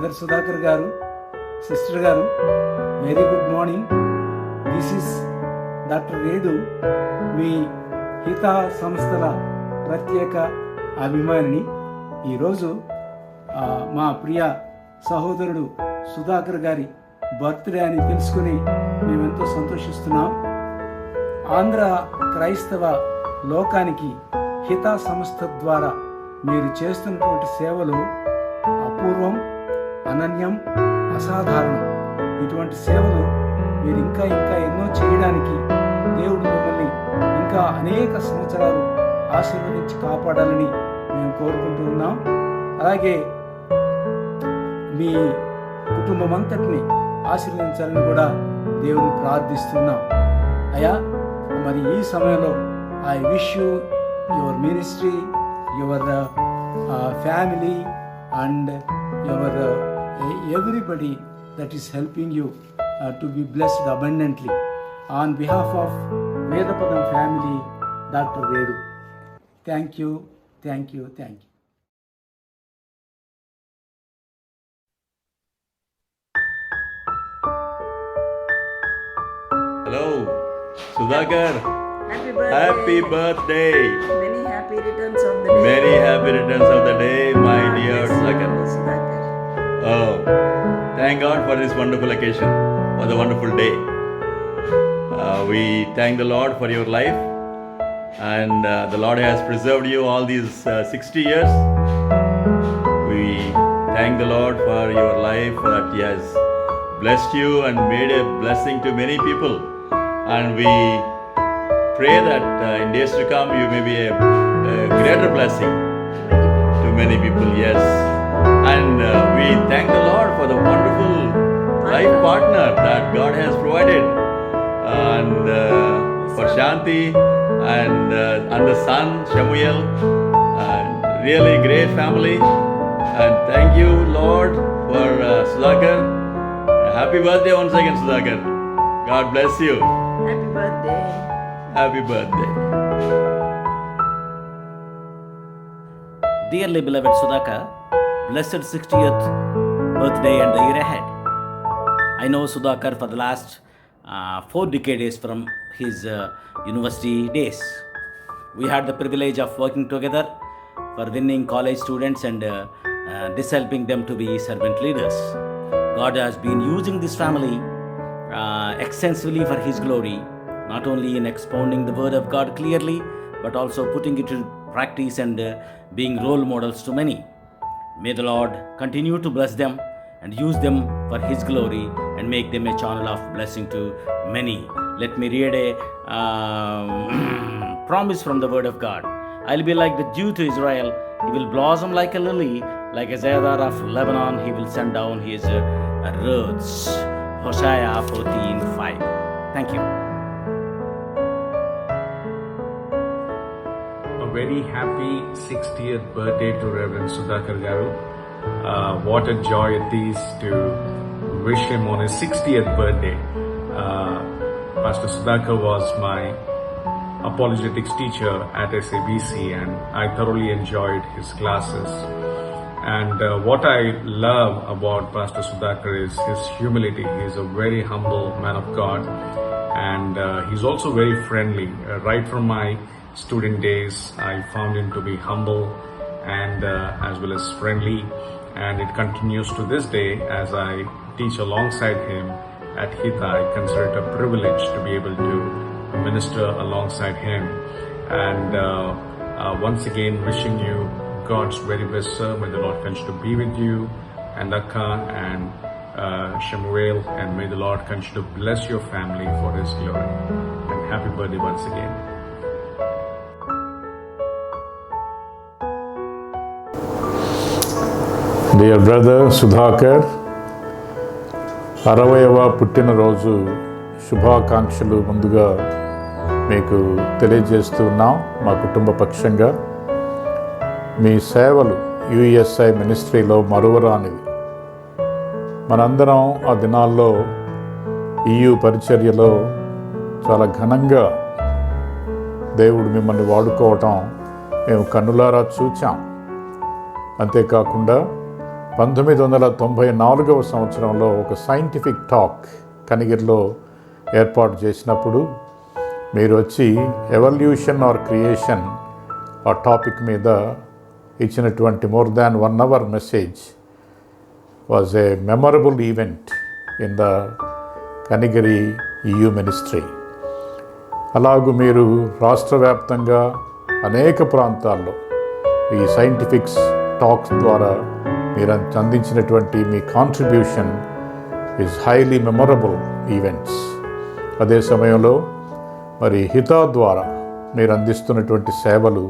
Brother Sudhakar garu, sister garu, very good morning. This is doctor రేడు, మీ హితా సంస్థల ప్రత్యేక అభిమానిని. ఈరోజు మా ప్రియ సహోదరుడు సుధాకర్ గారి బర్త్డే అని తెలుసుకుని మేమెంతో సంతోషిస్తున్నాం. ఆంధ్ర క్రైస్తవ లోకానికి హితా సంస్థ ద్వారా మీరు చేస్తున్నటువంటి సేవలు అపూర్వం, అనన్యం, అసాధారణం. ఇటువంటి సేవలు మీరు ఇంకా ఎన్నో చేయడానికి దేవుడు మిమ్మల్ని ఇంకా అనేక సంవత్సరాలు ఆశీర్వదించి కాపాడాలని మేము కోరుకుంటూ ఉన్నాం. అలాగే మీ కుటుంబం అంతటిని ఆశీర్వదించాలని కూడా దేవుని ప్రార్థిస్తున్నాం. అయ్యా, మరి ఈ సమయంలో I wish you your ministry, your family and your everybody that is helping you to be blessed abundantly. On behalf of Vedapadam family, Dr. Redu, thank you. Hello, Sudhakar. Happy birthday. Many happy returns of the day. Many happy returns of the day, my dear Sudhakar. Oh, thank God for this wonderful occasion, for the wonderful day. We thank the Lord for your life, and the Lord has preserved you all these 60 years. We thank the Lord for your life, that He has blessed you and made a blessing to many people. And we pray that in days to come you may be a greater blessing to many people. Yes. And we thank the Lord for the wonderful life partner that God has provided, and Prashanth and the son Samuel, and really great family. And thank you, Lord, for Sudhakar. Happy birthday once again, Sudhakar. God bless you. Happy birthday. Happy birthday. Dearly beloved Sudhakar, blessed 60th birthday and the year ahead. I know Sudhakar for the last 4 decades from his university days. We had the privilege of working together for winning college students and dishelping them to be servant leaders. God has been using this family extensively for His glory, not only in expounding the word of God clearly, but also putting it in practice and being role models to many. May the Lord continue to bless them and use them for His glory and make them a channel of blessing to many. Let me read a promise from the Word of God. I'll be like the dew to Israel. He will blossom like a lily, like a cedar of Lebanon. He will send down His roots. Hosea 14:5. Thank you. A very happy 60th birthday to Reverend Sudhakar Garu. What a joy it is to wish him on his 60th birthday. Pastor Sudhakar was my apologetics teacher at SABC, and I thoroughly enjoyed his classes. And what I love about Pastor Sudhakar is his humility. He is a very humble man of God, and he's also very friendly. Right from my student days, I found him to be humble and as well as friendly, and it continues to this day as I teach alongside him at Hitha. I consider it a privilege to be able to minister alongside him, and once again wishing you God's very best, sir. May the Lord continue to be with you, and Akka and Shemuel, and may the Lord continue to bless your family for His glory. And happy birthday once again. Dear brother Sudhakar, 60వ పుట్టినరోజు శుభాకాంక్షలు ముందుగా మీకు తెలియజేస్తున్నాం. మా కుటుంబ పక్షంగా మీ సేవలు USI మినిస్ట్రీలో మరువరానివి. మనందరం ఆ దినాల్లో EU పరిచర్యలో చాలా ఘనంగా దేవుడు మిమ్మల్ని వాడుకోవటం మేము కన్నులారా చూచాం. అంతేకాకుండా 1994 సంవత్సరంలో ఒక సైంటిఫిక్ టాక్ కనిగిరిలో ఏర్పాటు చేసినప్పుడు మీరు వచ్చి ఎవల్యూషన్ ఆర్ క్రియేషన్ ఆ టాపిక్ మీద ఇచ్చినటువంటి more than 1 hour message was a memorable event in the Kanigiri EU ministry. అలాగూ మీరు రాష్ట్ర వ్యాప్తంగా అనేక ప్రాంతాల్లో ఈ సైంటిఫిక్స్ టాక్స్ ద్వారా మీరు అందించినటువంటి మీ contribution is highly memorable events. అదే సమయంలో మరి హితా ద్వారా మీరు అందిస్తున్నటువంటి సేవలు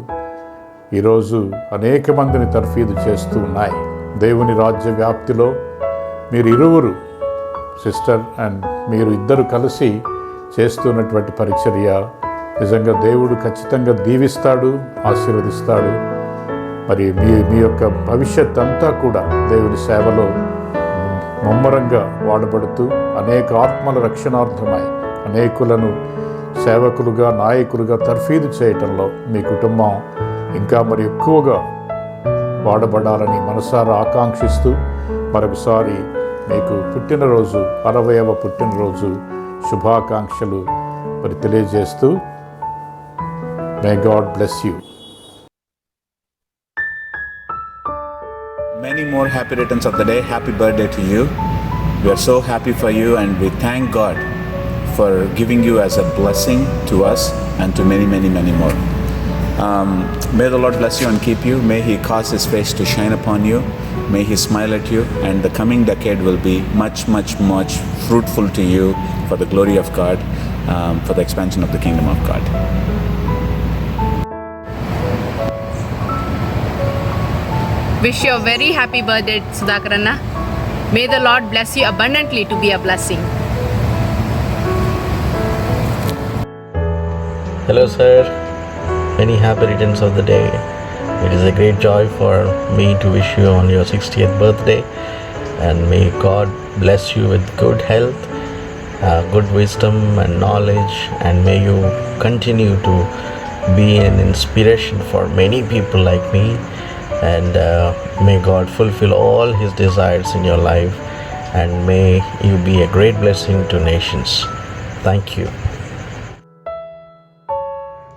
ఈరోజు అనేక మందిని తర్ఫీదు చేస్తూ ఉన్నాయి. దేవుని రాజ్య వ్యాప్తిలో మీరు ఇరువురు సిస్టర్ అండ్ మీరు ఇద్దరు కలిసి చేస్తున్నటువంటి పరిచర్య నిజంగా దేవుడు ఖచ్చితంగా దీవిస్తాడు, ఆశీర్వదిస్తాడు. మరి మీ యొక్క భవిష్యత్ అంతా కూడా దేవుని సేవలో ముమ్మరంగా వాడబడుతూ అనేక ఆత్మల రక్షణార్థమై అనేకులను సేవకులుగా నాయకులుగా తర్ఫీదు చేయటంలో మీ కుటుంబం ఇంకా మరి ఎక్కువగా వాడబడాలని మనసారా ఆకాంక్షిస్తూ మరొకసారి మీకు పుట్టినరోజు 60వ పుట్టినరోజు శుభాకాంక్షలు మరి తెలియజేస్తూ may God bless you. Many more happy returns of the day. Happy birthday to you. We are so happy for you and we thank God for giving you as a blessing to us and to many, many, many more. May the Lord bless you and keep you. May He cause His face to shine upon you. May He smile at you, and the coming decade will be much, much, much fruitful to you for the glory of God, for the expansion of the kingdom of God. Wish you a very happy birthday, Sudhakar Anna. May the Lord bless you abundantly to be a blessing. Hello sir, many happy returns of the day. It is a great joy for me to wish you on your 60th birthday, and may God bless you with good health, good wisdom and knowledge, and may you continue to be an inspiration for many people like me, and may God fulfill all His desires in your life, and may you be a great blessing to nations. Thank you.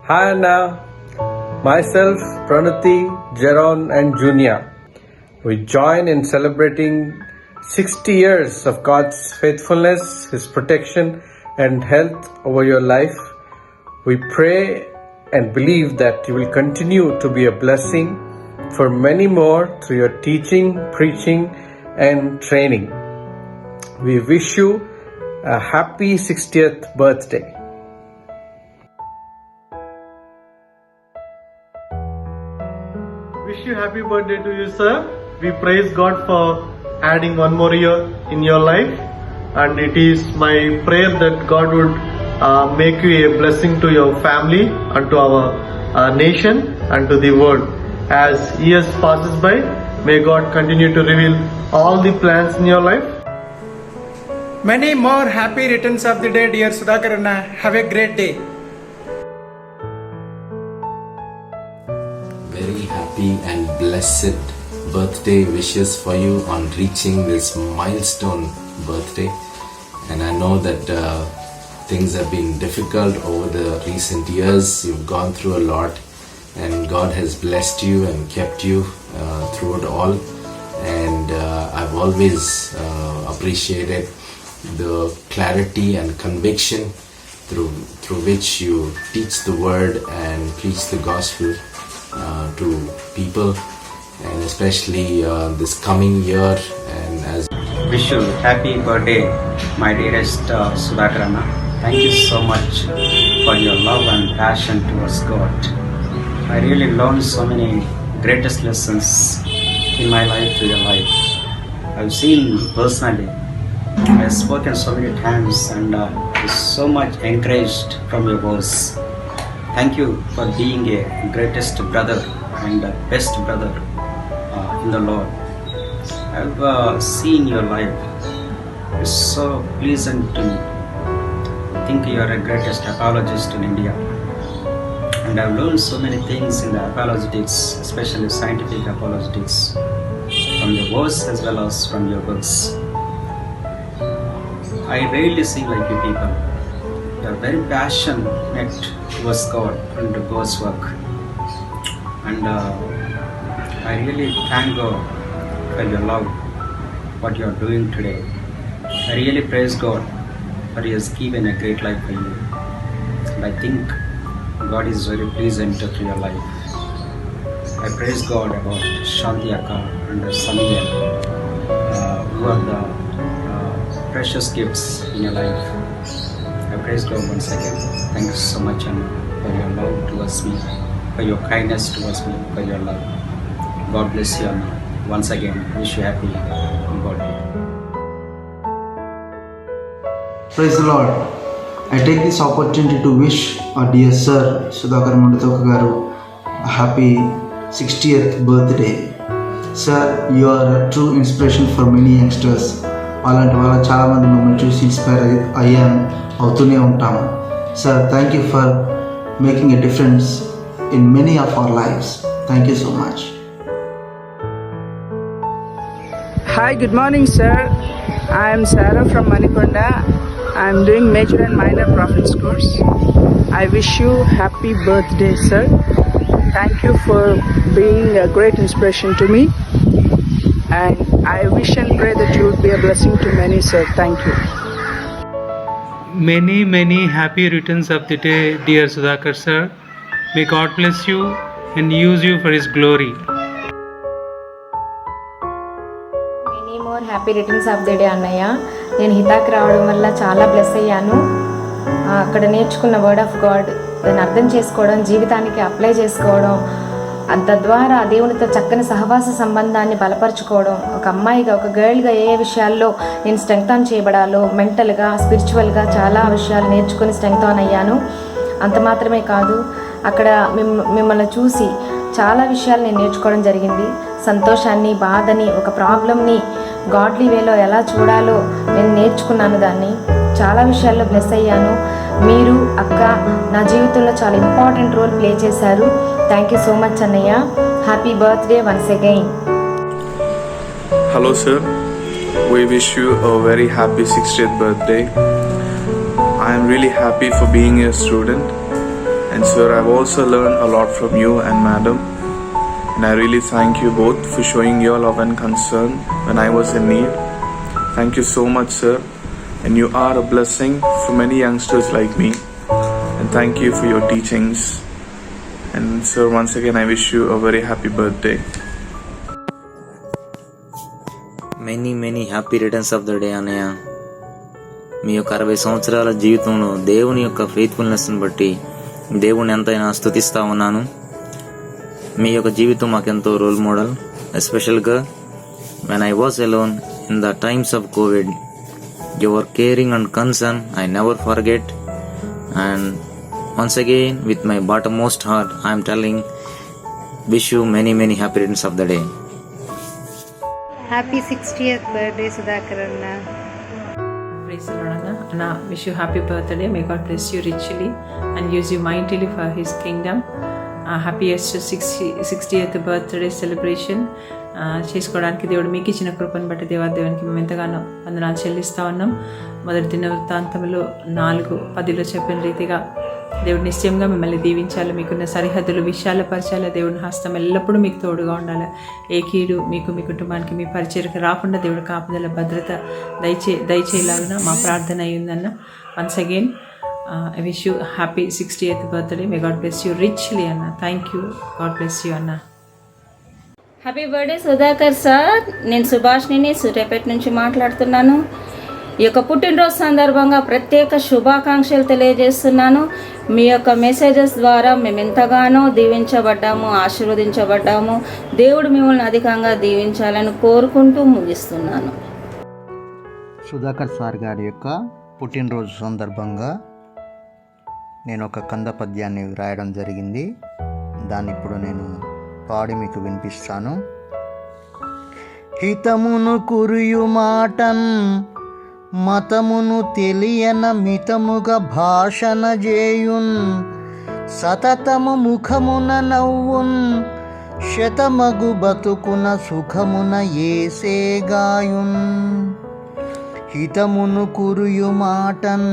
Hi Anna, myself, Pranuti, Jeron and Junia. We join in celebrating 60 years of God's faithfulness, His protection and health over your life. We pray and believe that you will continue to be a blessing for many more through your teaching, preaching and training. We wish you a happy 60th birthday. Wish you happy birthday to you, sir. We praise God for adding one more year in your life, and it is my prayer that God would make you a blessing to your family and to our nation and to the world. As years passes by, may God continue to reveal all the plans in your life. Many more happy returns of the day, dear Sudhakar Anna. Have a great day. Very happy and blessed birthday wishes for you on reaching this milestone birthday. And I know that things have been difficult over the recent years. You've gone through a lot, and God has blessed you and kept you through it all. And I've always appreciated the clarity and conviction through which you teach the word and preach the gospel to people, and especially this coming year. And as wish you happy birthday, my dearest Sudhakar Anna. Thank you so much for your love and passion towards God. I really learned so many greatest lessons in my life through your life. I've seen personally. I've spoken so many times and so much encouraged from your words. Thank you for being a greatest brother and best brother in the Lord. I've seen your life. It's so pleasant to me. I think you are a greatest apologist in India. And I've learned so many things in the apologetics, especially scientific apologetics, from from your words as well as from your books. I rarely see like you people. You are very passionate towards God and to God's work. And I really thank God for your love, what you are doing today. I really praise God for He has given a great life for you. And I think God is very pleasant to your life. I praise God about Shanti Akka and Samuel, who are the precious gifts in your life. I praise God once again. Thank you so much, Anna, for your love towards me, for your kindness towards me, for your love. God bless you, Anna. Once again, wish you happy birthday. Praise the Lord. I take this opportunity to wish our dear Sir Sudhakar garu a happy 60th birthday. Sir, you are a true inspiration for many youngsters. అలాంటి వాళ్ళ చాలామంది మిమ్మల్ని చూసి inspire అవుతూనే ఉంటాము. Sir, thank you for making a difference in many of our lifes. Thank you so much. Hi, good morning, sir. I am Sarah from Manikonda. I am doing major and minor prophets course. I wish you happy birthday, sir. Thank you for being a great inspiration to me. And I wish and pray that you would be a blessing to many, sir. Thank you. Many happy returns of the day, dear Sudhakar sir. May God bless you and use you for His glory. Many more happy returns of the day, అన్నయ్య. నేను హితాకి రావడం వల్ల చాలా bless అయ్యాను. అక్కడ నేర్చుకున్న word of God దాన్ని అర్థం చేసుకోవడం, జీవితానికి అప్లై చేసుకోవడం, తద్వారా దేవునితో చక్కని సహవాస సంబంధాన్ని బలపరుచుకోవడం, ఒక అమ్మాయిగా, ఒక గర్ల్గా ఏ విషయాల్లో నేను స్ట్రెంగ్తన్ చేయబడాలో మెంటల్గా, స్పిరిచువల్గా చాలా విషయాలు నేర్చుకుని స్ట్రెంగ్తన్ అయ్యాను. అంత మాత్రమే కాదు, అక్కడ మిమ్మల్ని చూసి చాలా విషయాలు నేను నేర్చుకోవడం జరిగింది. సంతోషాన్ని, బాధని, ఒక ప్రాబ్లమ్ని గాడ్లీ వేలో ఎలా చూడాలో నేను నేర్చుకున్నాను. దాన్ని చాలా విషయాల్లో బ్లెస్ అయ్యాను. మీరు అక్క నా జీవితంలో చాలా ఇంపార్టెంట్ రోల్ ప్లే చేశారు. థ్యాంక్ యూ సో మచ్ అన్నయ్య. Happy birthday once again. Hello sir, we wish you a very happy 60th birthday. I am really happy for being your student, and sir, I've also learned a lot from you and madam, and I really thank you both for showing your love and concern when I was in need. Thank you so much sir, and you are a blessing for many youngsters like me, and thank you for your teachings. And sir, once again I wish you a very happy birthday. Many happy returns of the day అన్నయ్య. మీ యొక్క 60 సంవత్సరాల జీవితంలో దేవుని యొక్క ఫెయిత్ఫుల్నెస్ని బట్టి దేవుని ఎంతైనా స్తుతిస్తూ ఉన్నాను. మీ యొక్క జీవితం మాకెంతో రోల్ మోడల్. ఎస్పెషల్గా when I was alone in the times of COVID, your caring and concern I never forget. And once again, with my bottommost heart, I am telling, wish you many happy returns of the day. Happy 60th birthday, Sudhakar Anna. Praise the Lord, Anna. Anna, wish you happy birthday. May God bless you richly and use you mightily for His kingdom. Happiest 60th birthday celebration చేసుకోవడానికి దేవుడు మీకు ఇచ్చిన కృపను బట్టి దేవాదేవునికి మేము ఎంతగానో వందనాలు చెల్లిస్తూ ఉన్నాం. మొదటి దినవృత్తాంతంలో 4:10 చెప్పిన రీతిగా దేవుడు నిశ్చయంగా మిమ్మల్ని దీవించాలి. మీకున్న సరిహద్దులు విశాలపరచాలి. దేవుని హస్తం ఎల్లప్పుడూ మీకు తోడుగా ఉండాలి. ఏ కీడు మీకు, మీ కుటుంబానికి, మీ పరిచర్యకు రాకుండా దేవుడు కాపుదల, భద్రత దయచేలాగిన మా ప్రార్థన అయ్యిందన్న. Once again I wish you happy 60th birthday. May God bless you richly, Anna. Thank you. God bless you, Anna. Happy birthday Sudhakar sir. నేను సుభాష్ని సూర్యాపేట నుంచి మాట్లాడుతున్నాను. ఈ యొక్క పుట్టినరోజు సందర్భంగా ప్రత్యేక శుభాకాంక్షలు తెలియజేస్తున్నాను. మీ యొక్క మెసేజెస్ ద్వారా మేము ఎంతగానో దీవించబడ్డాము, ఆశీర్వదించబడ్డాము. దేవుడు మిమ్మల్ని అధికంగా దీవించాలని కోరుకుంటూ ముగిస్తున్నాను. సుధాకర్ సార్ గారి యొక్క పుట్టినరోజు సందర్భంగా నేను ఒక కంద పద్యాన్ని రాయడం జరిగింది. దాన్ని ఇప్పుడు నేను పాడి మీకు వినిపిస్తాను. హితమును కురియు మాటన్ మతమును తెలియన మితముగా భాషణ చేయున్ సతతము ముఖమున నవ్వున్ శతమగు బతుకున సుఖమున ఏసేగాయున్ హితమును కురియు మాటన్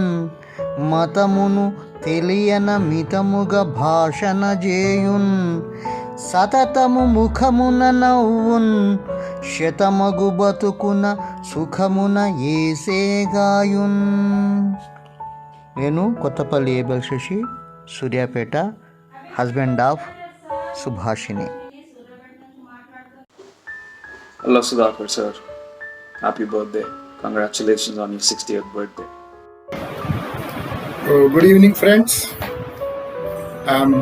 మతమును తెలియన మితముగా భాషణ చేయున్ సతతము ముఖమున నవ్వున్ శతమగు బతుకున సుఖమున ఏసేగాయున్. నేను Kothapalli Abel Sasi, Suryapet, husband of Subhashini. Hello Sudhakar sir, happy birthday. Congratulations on your 60th birthday. Good evening friends. I'm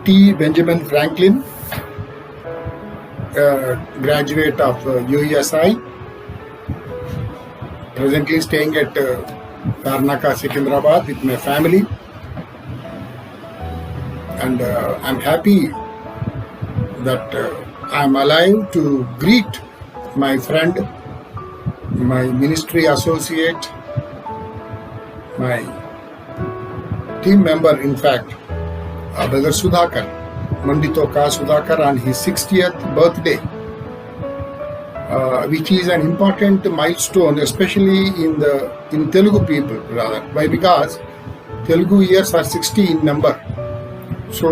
T. Benjamin Franklin, graduate of UESI, presently staying at Karnaka, Secunderabad with my family, and I'm happy that I'm alive to greet my friend, my ministry associate, my team member, in fact, Brother Sudhakar, Manditoka Sudhakar, on his 60th birthday, which is an important milestone, especially in Telugu people, rather. Why? Because Telugu years are 60 in number. So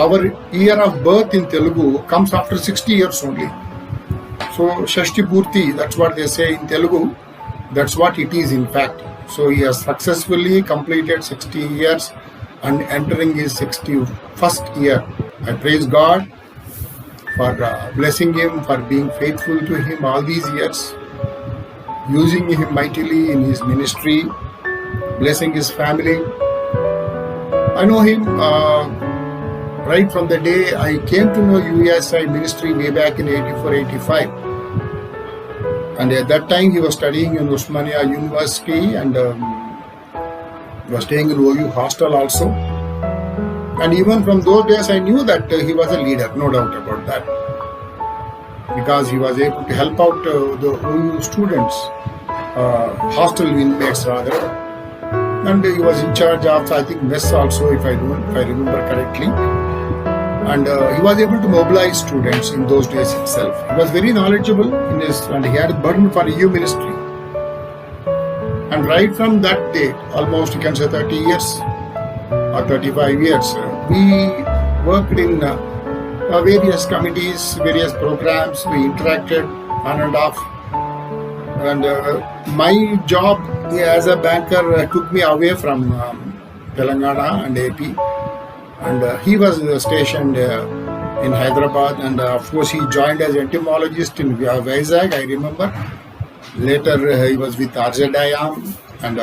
our year of birth in Telugu comes after 60 years only. So Shashti Purti, that's what they say in Telugu. That's what it is in fact. So he has successfully completed 60 years and entering his 61st year. I praise God for blessing him, for being faithful to him all these years, using him mightily in his ministry, blessing his family. I know him right from the day I came to know UESI ministry way back in 84-85. And at that time he was studying in Osmania University and was staying in OU hostel also. And even from those days I knew that he was a leader, no doubt about that. Because he was able to help out the OU students, hostel inmates rather. And he was in charge of, I think, mess also, if I remember correctly. And he was able to mobilize students in those days itself. He was very knowledgeable and he had a burden for EU ministry. And right from that date, almost you can say 30 years or 35 years, we worked in various committees, various programs. We interacted on and off. And my job as a banker took me away from Telangana and AP. And he was stationed in Hyderabad, and of course he joined as entomologist in Vizag, I remember. Later he was with RZIAM and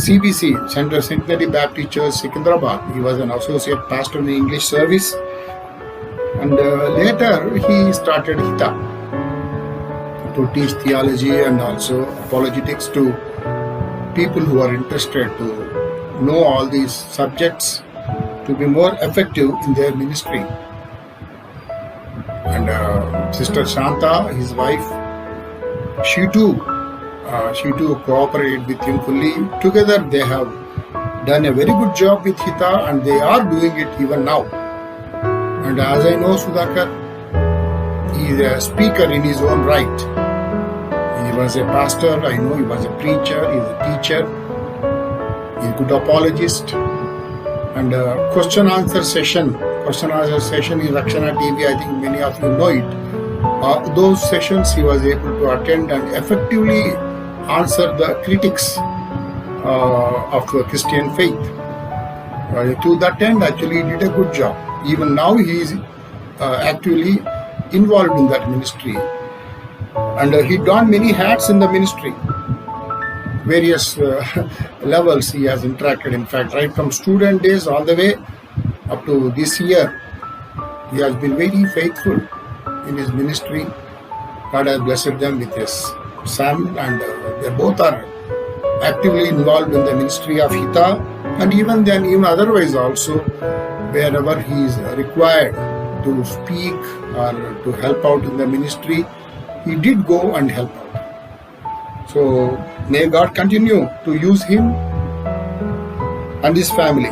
CBC, Central Centenary Baptist Church, Secunderabad. He was an associate pastor in the English service. And later he started Hitha to teach theology and also apologetics to people who are interested to know all these subjects to be more effective in their ministry. And Sister Shanta, his wife, she too cooperated with him fully. Together they have done a very good job with Hitha, and they are doing it even now. And as I know Sudhakar, he is a speaker in his own right. He was a pastor, I know he was a preacher, he is a teacher, he is a good apologist. And question answer session in Rakshana TV, I think many of you know it. Those sessions he was able to attend and effectively answer the critics of the Christian faith. To that end, actually he did a good job. Even now he is actively involved in that ministry. And he donned many hats in the ministry. Various levels he has interacted, in fact, right from student days all the way up to this year. He has been very faithful in his ministry. God has blessed them with his son, and they both are actively involved in the ministry of Hitha, and even otherwise also, wherever he is required to speak or to help out in the ministry, he did go and help out. So may God continue to use him and his family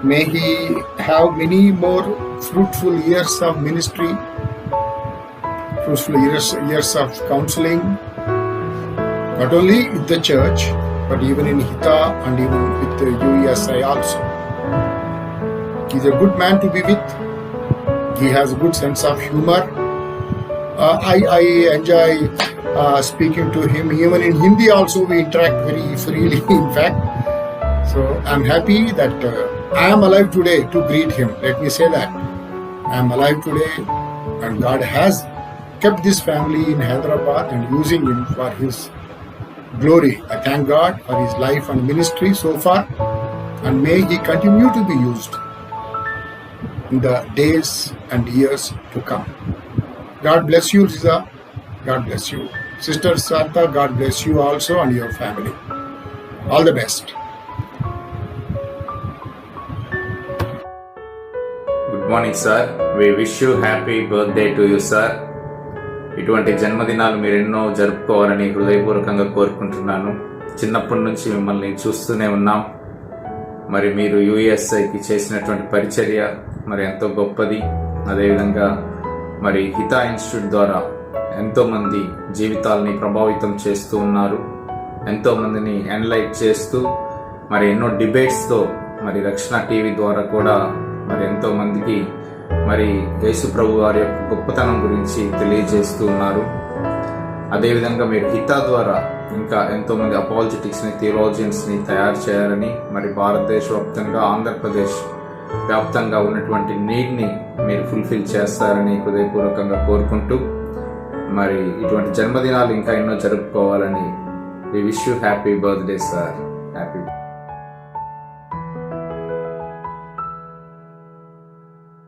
May he have many more fruitful years of ministry, fruitful years of counseling, not only with the church, but even in Hitha and even with the UESI also. He's a good man to be with. He has a good sense of humor. I enjoy speaking to him. Even in Hindi also we interact very freely, in fact. So I'm happy that I am alive today to greet him. Let me say that. I am alive today and God has kept this family in Hyderabad and using him for his glory. I thank God for his life and ministry so far, and may he continue to be used in the days and years to come. God bless you, Hitha. God bless you. Sister Sartha, God bless you also and your family. All the best. Good morning sir. We wish you happy birthday to you sir. ఇటువంటి జన్మదినాలు మీరు ఎన్నో జరుపుకోవాలని హృదయపూర్వకంగా కోరుకుంటున్నాను. చిన్నప్పటి నుంచి మిమ్మల్ని చూస్తూనే ఉన్నాం. మరి మీరు యుఎస్ఐకి చేసినటువంటి పరిచర్య మరి ఎంతో గొప్పది. అదేవిధంగా మరి హితా ఇన్స్టిట్యూట్ ద్వారా ఎంతోమంది జీవితాలని ప్రభావితం చేస్తూ ఉన్నారు. ఎంతోమందిని ఎన్లైట్ చేస్తూ మరి ఎన్నో డిబేట్స్తో మరి రక్షణ టీవీ ద్వారా కూడా మరి ఎంతోమందికి మరి యేసు ప్రభు వారి యొక్క గొప్పతనం గురించి తెలియజేస్తూ ఉన్నారు. అదేవిధంగా మీరు హితా ద్వారా ఇంకా ఎంతోమంది అపాలజెటిక్స్ని, థియోలాజియన్స్ని తయారు చేయాలని మరి భారతదేశ వ్యాప్తంగా, ఆంధ్రప్రదేశ్ వ్యాప్తంగా ఉన్నటువంటి నీడ్ని మీరు ఫుల్ఫిల్ చేస్తారని హృదయపూర్వకంగా కోరుకుంటూ మరి ఇటువంటి జన్మదినాలు ఇంకా ఎన్నో జరుపుకోవాలని we wish you happy birthday sir.